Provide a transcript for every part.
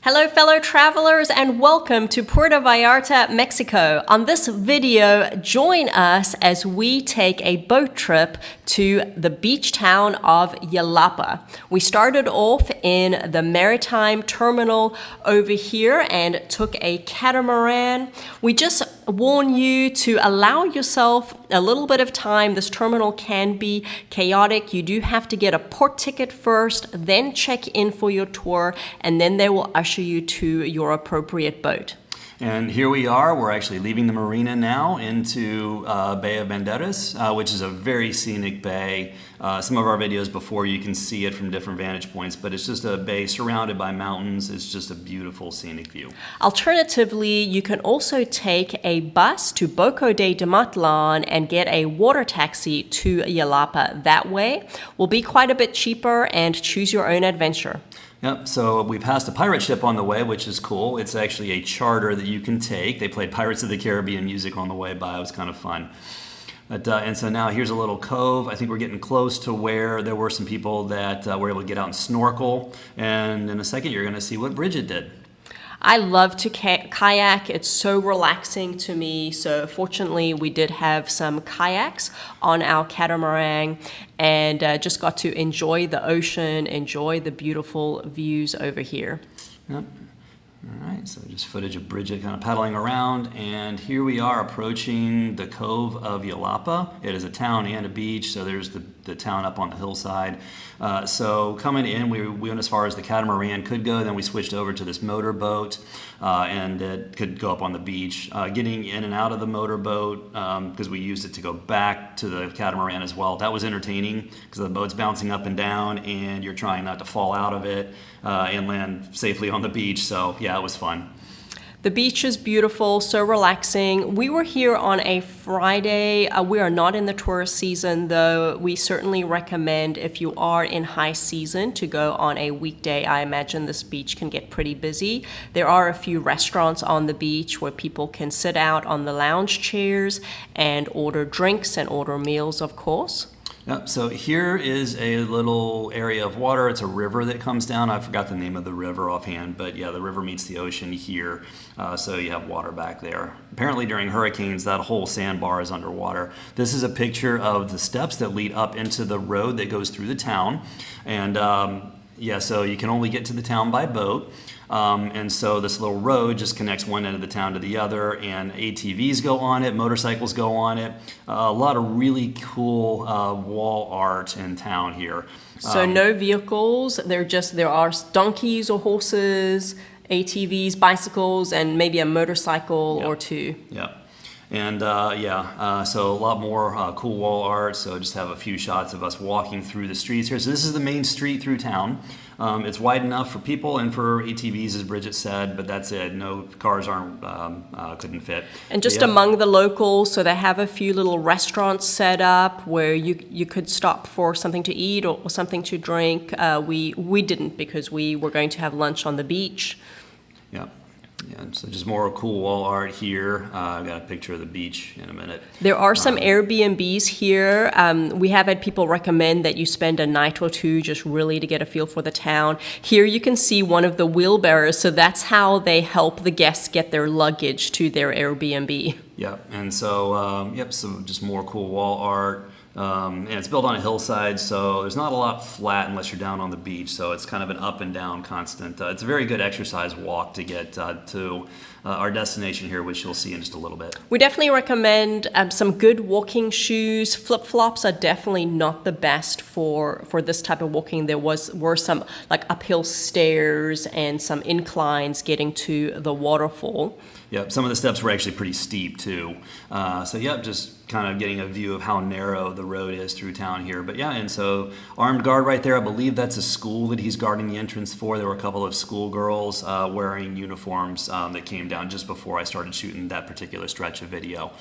Hello fellow travelers and welcome to Puerto Vallarta, Mexico. On this video, join us as we take a boat trip to the beach town of Yelapa. We started off in the maritime terminal over here and took a catamaran. We just warn you to allow yourself a little bit of time. This terminal can be chaotic. You do have to get a port ticket first, then check in for your tour, and then they will usher you to your appropriate boat. And here we are. We're actually leaving the Marina now into Bay of Banderas, which is a very scenic bay. Some of our videos before, you can see it from different vantage points, but it's just a bay surrounded by mountains. It's just a beautiful scenic view. Alternatively, you can also take a bus to Boca de Matlan and get a water taxi to Yelapa. That way will be quite a bit cheaper and choose your own adventure. Yep, so we passed a pirate ship on the way, which is cool. It's actually a charter that you can take. They played Pirates of the Caribbean music on the way by. It was kind of fun. And so now here's a little cove. I think we're getting close to where there were some people that were able to get out and snorkel. And in a second, you're going to see what Bridget did. I love to kayak. It's so relaxing to me. So fortunately, we did have some kayaks on our catamaran and just got to enjoy the ocean, enjoy the beautiful views over here. Yep. All right, so just footage of Bridget kind of paddling around, and here we are approaching the Cove of Yelapa. It is a town and a beach, so there's the town up on the hillside. So coming in, we went as far as the catamaran could go, then we switched over to this motorboat, and it could go up on the beach. Getting in and out of the motorboat, because we used it to go back to the catamaran as well, that was entertaining because the boat's bouncing up and down, and you're trying not to fall out of it and land safely on the beach. So yeah, it was fun. The beach is beautiful, so relaxing. We were here on a Friday. We are not in the tourist season, though. We certainly recommend, if you are in high season, to go on a weekday. I imagine this beach can get pretty busy. There are a few restaurants on the beach where people can sit out on the lounge chairs and order drinks and order meals, of course. Yep, so here is a little area of water. It's a river that comes down. I forgot the name of the river offhand, but yeah, the river meets the ocean here, so you have water back there. Apparently during hurricanes, that whole sandbar is underwater. This is a picture of the steps that lead up into the road that goes through the town, and yeah, so you can only get to the town by boat. And so this little road just connects one end of the town to the other, and ATVs go on it, motorcycles go on it. A lot of really cool wall art in town here. So no vehicles, there are donkeys or horses, ATVs, bicycles, and maybe a motorcycle or two. Yeah. And so a lot more cool wall art. So just have a few shots of us walking through the streets here. So this is the main street through town. It's wide enough for people and for ATVs, as Bridget said, but that's it. No cars couldn't fit. And just among the locals, so they have a few little restaurants set up where you could stop for something to eat or something to drink. We didn't, because we were going to have lunch on the beach. Yeah. Yeah, so just more cool wall art here. I've got a picture of the beach in a minute. There are some Airbnbs here. We have had people recommend that you spend a night or two just really to get a feel for the town. Here you can see one of the wheelbarrows, so that's how they help the guests get their luggage to their Airbnb. Yep, and so, so just more cool wall art. And it's built on a hillside, so there's not a lot flat unless you're down on the beach, so it's kind of an up and down constant. It's a very good exercise walk to get to our destination here, which you'll see in just a little bit. We definitely recommend some good walking shoes. Flip-flops are definitely not the best for this type of walking. There were some like uphill stairs and some inclines getting to the waterfall. Yep, some of the steps were actually pretty steep too. Just kind of getting a view of how narrow the road is through town here. But yeah, and so armed guard right there. I believe that's a school that he's guarding the entrance for. There were a couple of schoolgirls wearing uniforms that came down just before I started shooting that particular stretch of video.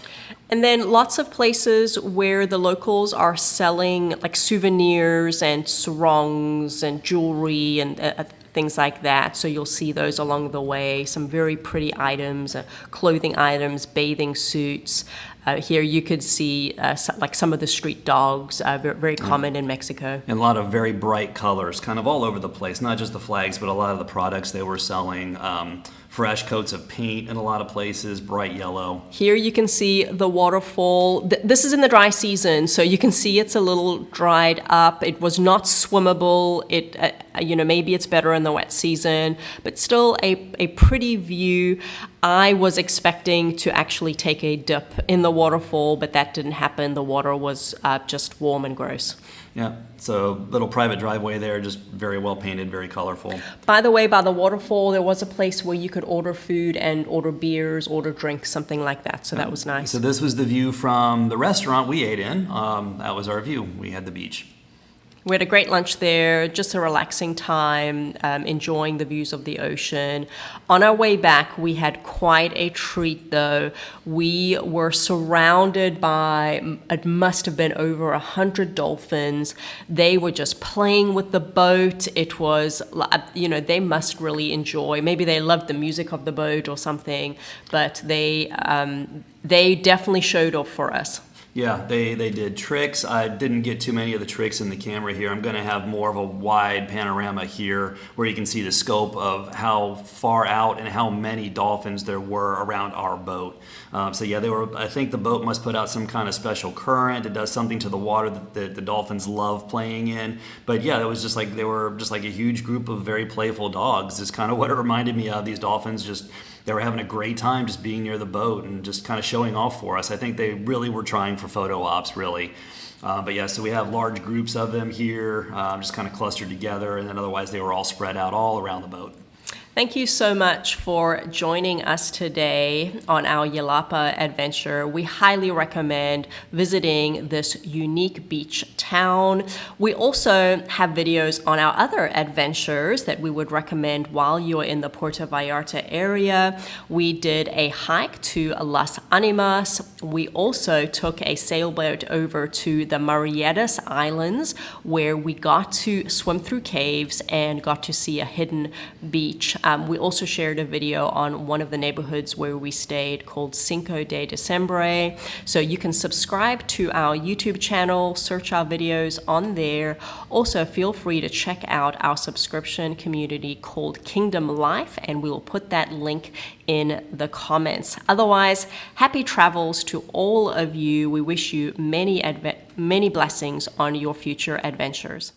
And then lots of places where the locals are selling like souvenirs and sarongs and jewelry and things like that. So you'll see those along the way, some very pretty items, clothing items, bathing suits. Here you could see like some of the street dogs, very common in Mexico. And a lot of very bright colors, kind of all over the place. Not just the flags, but a lot of the products they were selling. Fresh coats of paint in a lot of places, bright yellow. Here you can see the waterfall. This is in the dry season, so you can see it's a little dried up. It was not swimmable. Maybe it's better in the wet season, but still a pretty view. I was expecting to actually take a dip in the waterfall, but that didn't happen. The water was just warm and gross. Yeah, so little private driveway there, just very well painted, very colorful. By the way, by the waterfall, there was a place where you could order food and order beers, order drinks, something like that. So that was nice. So this was the view from the restaurant we ate in. That was our view. We had the beach. We had a great lunch there, just a relaxing time, enjoying the views of the ocean. On our way back, we had quite a treat though. We were surrounded by, it must have been over 100 dolphins. They were just playing with the boat. It was, they must really enjoy, maybe they loved the music of the boat or something, but they definitely showed off for us. Yeah, they did tricks. I didn't get too many of the tricks in the camera here. I'm going to have more of a wide panorama here where you can see the scope of how far out and how many dolphins there were around our boat. I think the boat must put out some kind of special current. It does something to the water that the dolphins love playing in. But yeah, it was just like they were just like a huge group of very playful dogs. It's kind of what it reminded me of. These dolphins they were having a great time just being near the boat and just kind of showing off for us. I think they really were trying for photo ops, really. So we have large groups of them here, just kind of clustered together, and then otherwise they were all spread out all around the boat. Thank you so much for joining us today on our Yelapa adventure. We highly recommend visiting this unique beach town. We also have videos on our other adventures that we would recommend while you're in the Puerto Vallarta area. We did a hike to Las Animas. We also took a sailboat over to the Marianas Islands where we got to swim through caves and got to see a hidden beach. We also shared a video on one of the neighborhoods where we stayed called Cinco de Diciembre. So you can subscribe to our YouTube channel, search our videos on there. Also, feel free to check out our subscription community called Kingdom Life, and we will put that link in the comments. Otherwise, happy travels to all of you. We wish you many blessings on your future adventures.